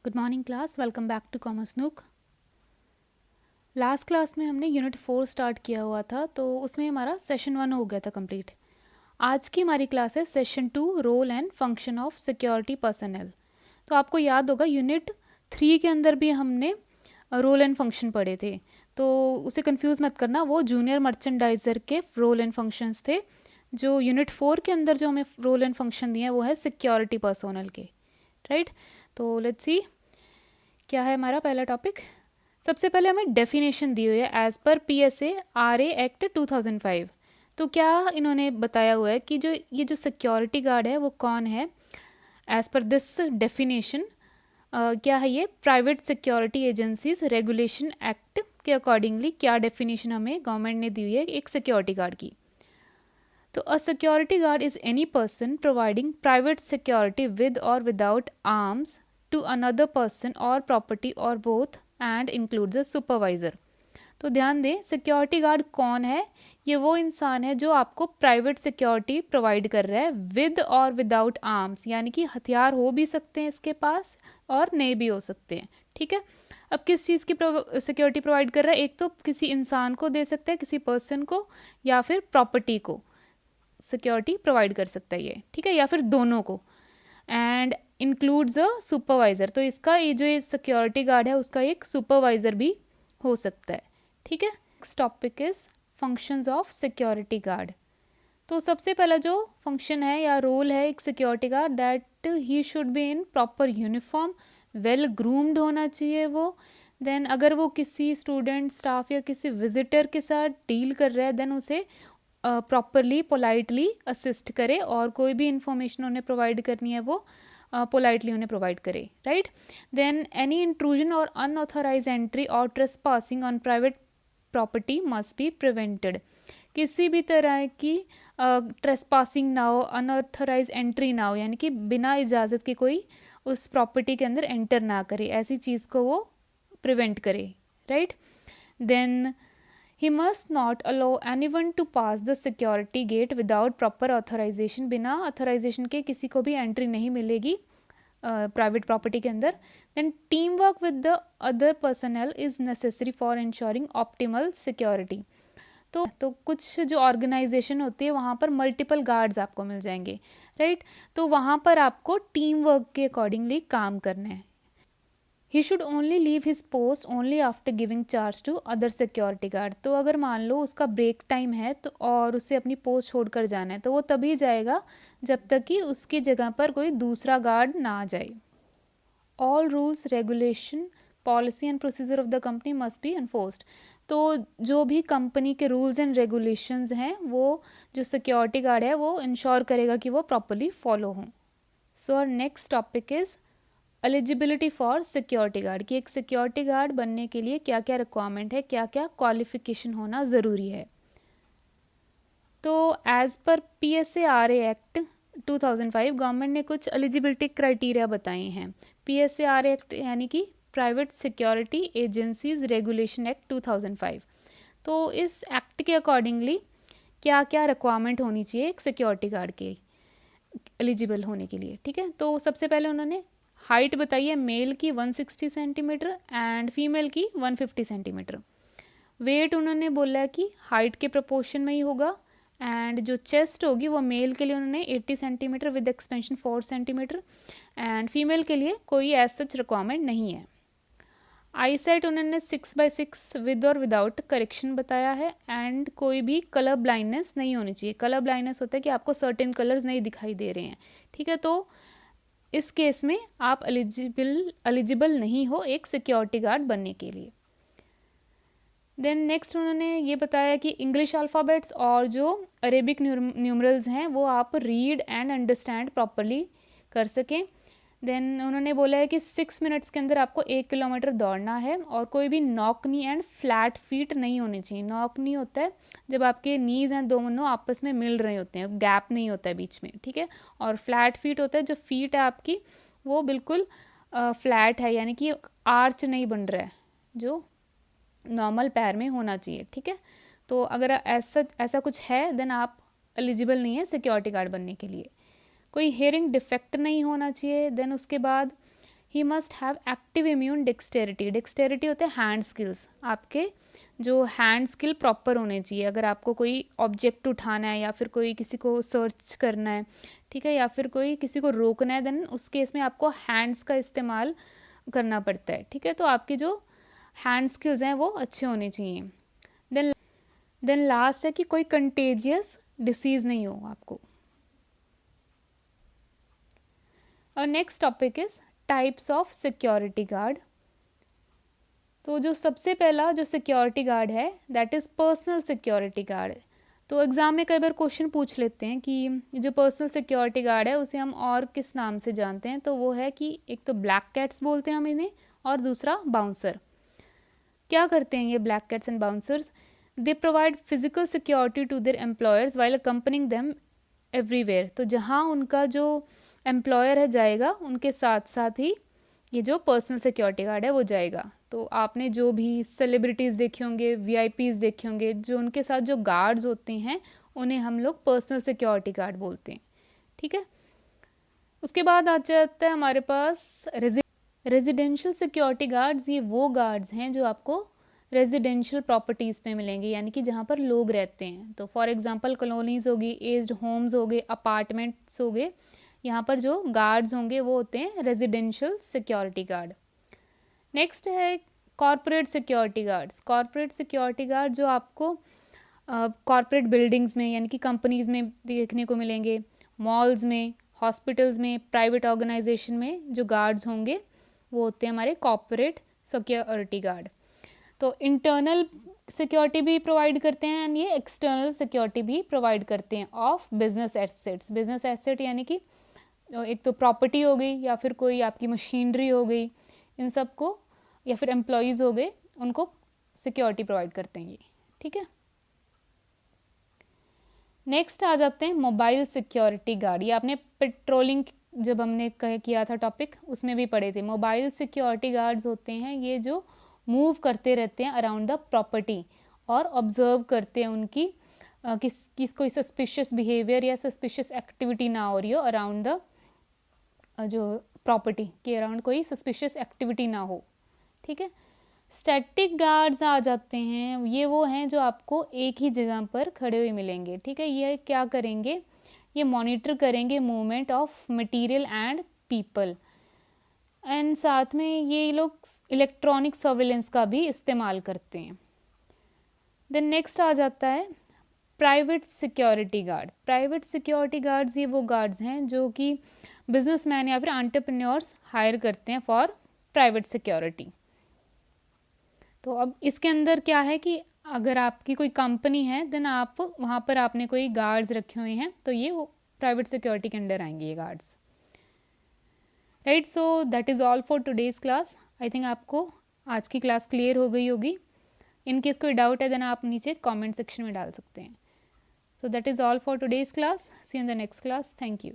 Good morning class, welcome back to commerce nook. Last class में हमने unit 4 start किया हुआ था, तो उसमें हमारा सेशन 1 हो गया था कंप्लीट। आज की हमारी क्लास है session 2, role and function of security personnel. तो आपको याद होगा यूनिट 3 के अंदर भी हमने रोल एंड फंक्शन पढ़े थे, तो उसे कंफ्यूज मत करना, वो जूनियर मर्चेंडाइजर के रोल एंड फंक्शंस थे। जो यूनिट 4 के अंदर जो हमें रोल एंड फंक्शन दिए हैं वो है सिक्योरिटी पर्सनल के, राइट। तो लेट्स सी क्या है हमारा पहला टॉपिक। सबसे पहले हमें डेफिनेशन दी हुई है एज पर PSA-RA एक्ट 2005। तो क्या इन्होंने बताया हुआ है कि जो सिक्योरिटी गार्ड है वो कौन है। एज पर दिस डेफिनेशन क्या है, ये private security agencies regulation act के अकॉर्डिंगली क्या डेफिनेशन हमें गवर्नमेंट ने दी हुई है एक सिक्योरिटी गार्ड की। तो a security guard is any person providing private security with or without arms to another person or property or both and includes a supervisor. तो ध्यान दें, सिक्योरिटी गार्ड कौन है। ये वो इंसान है जो आपको प्राइवेट सिक्योरिटी प्रोवाइड कर रहा है विद और विदाउट आर्म्स, यानी कि हथियार हो भी सकते हैं इसके पास और नहीं भी हो सकते हैं, ठीक है। अब किस चीज़ की सिक्योरिटी प्रोवाइड कर रहा है, एक तो किसी इंसान को दे सकता है, किसी पर्सन को, या फिर प्रॉपर्टी को सिक्योरिटी प्रोवाइड कर सकता है ये, ठीक है, या फिर दोनों को। एंड इंक्लूड्स अ सुपरवाइज़र, तो इसका ये जो सिक्योरिटी गार्ड है उसका एक सुपरवाइज़र भी हो सकता है, ठीक है। Next topic is functions of security guard. तो सबसे पहला जो फंक्शन है या रोल है एक security guard, that he should be in proper uniform, well groomed होना चाहिए वो। देन अगर वो किसी स्टूडेंट, स्टाफ या किसी विजिटर के साथ डील कर रहा है, देन उसे प्रॉपरली पोलाइटली असिस्ट करे, और कोई भी इंफॉर्मेशन उन्हें प्रोवाइड करनी है वो पोलाइटली उन्हें प्रोवाइड करे, राइट। देन एनी इंट्रूजन और अनऑथराइज एंट्री और trespassing on private property must be prevented. किसी भी तरह की ट्रेसपासिंग ना हो, अनऑथराइज एंट्री ना हो, यानी कि बिना इजाज़त के कोई उस प्रॉपर्टी के अंदर एंटर ना करे, ऐसी चीज़ को वो प्रिवेंट करे, right. Then he must not allow anyone to pass the security gate without proper authorization। बिना authorization के किसी को भी एंट्री नहीं मिलेगी प्राइवेट प्रॉपर्टी के अंदर। Then team work with the other personnel is necessary for ensuring optimal security. तो कुछ जो ऑर्गेनाइजेशन होती है वहाँ पर मल्टीपल गार्ड्स आपको मिल जाएंगे, राइट। तो वहाँ पर आपको टीम वर्क के अकॉर्डिंगली काम करना है। He should only leave his post only after giving charge to other security guard. तो अगर मान लो उसका ब्रेक टाइम है तो और उसे अपनी पोस्ट छोड़कर जाना है, तो वो तभी जाएगा जब तक कि उसकी जगह पर कोई दूसरा गार्ड ना आ जाए। All rules, regulation, policy and procedure of the company must be enforced. तो जो भी कंपनी के रूल्स एंड रेगुलेशंस हैं वो जो सिक्योरिटी गार्ड है वो इंश्योर करेगा कि वो प्रॉपरली फॉलो हों। So our next topic is eligibility for security guard, कि एक सिक्योरिटी गार्ड बनने के लिए क्या क्या रिक्वायरमेंट है, क्या क्या क्वालिफिकेशन होना ज़रूरी है। तो as per PSA-RA act 2005 government ने कुछ एलिजिबिलिटी क्राइटेरिया बताए हैं। PSA-RA एक्ट यानी कि private security agencies regulation act 2005। तो इस एक्ट के अकॉर्डिंगली क्या क्या रिक्वायरमेंट होनी चाहिए एक सिक्योरिटी गार्ड के एलिजिबल होने के लिए, ठीक है। तो सबसे पहले उन्होंने हाइट बताई है, मेल की 160 सेंटीमीटर एंड फीमेल की 150 सेंटीमीटर। वेट उन्होंने बोला है कि हाइट के प्रोपोर्शन में ही होगा, एंड जो चेस्ट होगी वो मेल के लिए उन्होंने 80 centimetre with expansion 4 centimetre, and female के लिए कोई एज सच रिक्वायरमेंट नहीं है। आई साइट उन्होंने 6/6 विद और विदाउट करेक्शन बताया है, एंड कोई भी कलर ब्लाइंडनेस नहीं होनी चाहिए। कलर ब्लाइंडनेस होता है कि आपको सर्टेन कलर्स नहीं दिखाई दे रहे हैं, ठीक है। तो इस केस में आप एलिजिबल नहीं हो एक सिक्योरिटी गार्ड बनने के लिए। देन नेक्स्ट उन्होंने ये बताया कि इंग्लिश अल्फ़ाबेट्स और जो अरेबिक न्यूमरल्स हैं वो आप रीड एंड अंडरस्टैंड प्रॉपरली कर सकें। देन उन्होंने बोला है कि 6 मिनट्स के अंदर आपको 1 किलोमीटर दौड़ना है, और कोई भी knock knee and flat feet नहीं होनी चाहिए। नॉक नी होता है जब आपके नीज हैं दोनों आपस में मिल रहे होते हैं, गैप नहीं होता है बीच में, ठीक है। और फ्लैट फीट होता है जो फीट है आपकी वो बिल्कुल फ्लैट है, यानी कि आर्च नहीं बन रहा है, जो नॉर्मल पैर में होना चाहिए, ठीक है। तो अगर ऐसा कुछ है देन आप एलिजिबल नहीं है सिक्योरिटी गार्ड बनने के लिए। कोई हेयरिंग डिफेक्ट नहीं होना चाहिए। देन उसके बाद he must have active immune dexterity. Dexterity होते हैं हैंड स्किल्स, आपके जो हैंड स्किल प्रॉपर होने चाहिए। अगर आपको कोई ऑब्जेक्ट उठाना है या फिर कोई किसी को सर्च करना है, ठीक है, या फिर कोई किसी को रोकना है, देन उस केस में आपको हैंड्स का इस्तेमाल करना पड़ता है, ठीक है। तो आपकी जो हैंड स्किल्स हैं वो अच्छे होने चाहिए। देन लास्ट है कि कोई कंटेजियस डिसीज़ नहीं हो आपको। और next topic is types of security guard. तो जो सबसे पहला जो सिक्योरिटी गार्ड है that is personal security guard. तो एग्ज़ाम में कई बार क्वेश्चन पूछ लेते हैं कि जो पर्सनल सिक्योरिटी गार्ड है उसे हम और किस नाम से जानते हैं, तो वो है कि एक तो ब्लैक कैट्स बोलते हैं हम इन्हें, और दूसरा बाउंसर। क्या करते हैं ये black cats and bouncers? They provide physical security to their employers while accompanying them everywhere. तो जहाँ उनका जो एम्प्लॉयर है जाएगा, उनके साथ साथ ही ये जो पर्सनल सिक्योरिटी गार्ड है वो जाएगा। तो आपने जो भी सेलिब्रिटीज़ देखे होंगे, वीआईपीज़ देखे होंगे, जो उनके साथ जो गार्ड्स होते हैं उन्हें हम लोग पर्सनल सिक्योरिटी गार्ड बोलते हैं, ठीक है। उसके बाद आ जाता है हमारे पास रेजिडेंशियल सिक्योरिटी गार्ड्स। ये वो गार्ड्स हैं जो आपको रेजिडेंशियल प्रॉपर्टीज़ पे मिलेंगे, यानी कि जहाँ पर लोग रहते हैं। तो फॉर एग्जांपल कॉलोनीज़ होगी, एज्ड होम्स हो गए, अपार्टमेंट्स हो गए, यहाँ पर जो गार्ड्स होंगे वो होते हैं रेजिडेंशियल सिक्योरिटी गार्ड। नेक्स्ट है corporate security guards. Corporate security guard जो आपको कॉरपोरेट बिल्डिंग्स में यानी कि कंपनीज़ में देखने को मिलेंगे, मॉल्स में, हॉस्पिटल्स में, प्राइवेट ऑर्गेनाइजेशन में जो गार्ड्स होंगे वो होते हैं हमारे कॉरपोरेट सिक्योरिटी गार्ड। तो इंटरनल सिक्योरिटी भी प्रोवाइड करते हैं एंड ये एक्सटर्नल सिक्योरिटी भी प्रोवाइड करते हैं of business assets. Business asset यानी कि एक तो प्रॉपर्टी हो गई या फिर कोई आपकी मशीनरी हो गई, इन सब को, या फिर एम्प्लॉयज़ हो गए, उनको सिक्योरिटी प्रोवाइड करते हैं ये, ठीक है। नेक्स्ट आ जाते हैं मोबाइल सिक्योरिटी गार्ड। ये आपने पेट्रोलिंग जब हमने किया था टॉपिक उसमें भी पढ़े थे। मोबाइल सिक्योरिटी गार्ड्स होते हैं ये जो मूव करते रहते हैं अराउंड द प्रॉपर्टी और ऑब्जर्व करते हैं उनकी किस कोई सस्पिशियस बिहेवियर या सस्पिशियस एक्टिविटी ना हो रही हो अराउंड द जो प्रॉपर्टी के अराउंड कोई सस्पिशियस एक्टिविटी ना हो, ठीक है। स्टैटिक गार्ड्स आ जाते हैं, ये वो हैं जो आपको एक ही जगह पर खड़े हुए मिलेंगे, ठीक है। ये क्या करेंगे? ये मॉनिटर करेंगे movement of material and people, and साथ में ये लोग इलेक्ट्रॉनिक सर्विलेंस का भी इस्तेमाल करते हैं। देन नेक्स्ट आ जाता है private security guard. Private security guards ये वो गार्ड्स हैं जो कि बिजनेसमैन या फिर एंटरप्रेन्योर्स हायर करते हैं फॉर प्राइवेट सिक्योरिटी। तो अब इसके अंदर क्या है कि अगर आपकी कोई कंपनी है देन आप वहाँ पर आपने कोई गार्ड्स रखे हुए हैं तो ये वो प्राइवेट सिक्योरिटी के अंडर आएंगे ये guards, right. So that is all for today's class. I think आपको आज की क्लास क्लियर हो गई होगी। इन केस कोई डाउट है देन आप नीचे कमेंट सेक्शन में डाल सकते हैं। So that is all for today's class. See you in the next class. Thank you.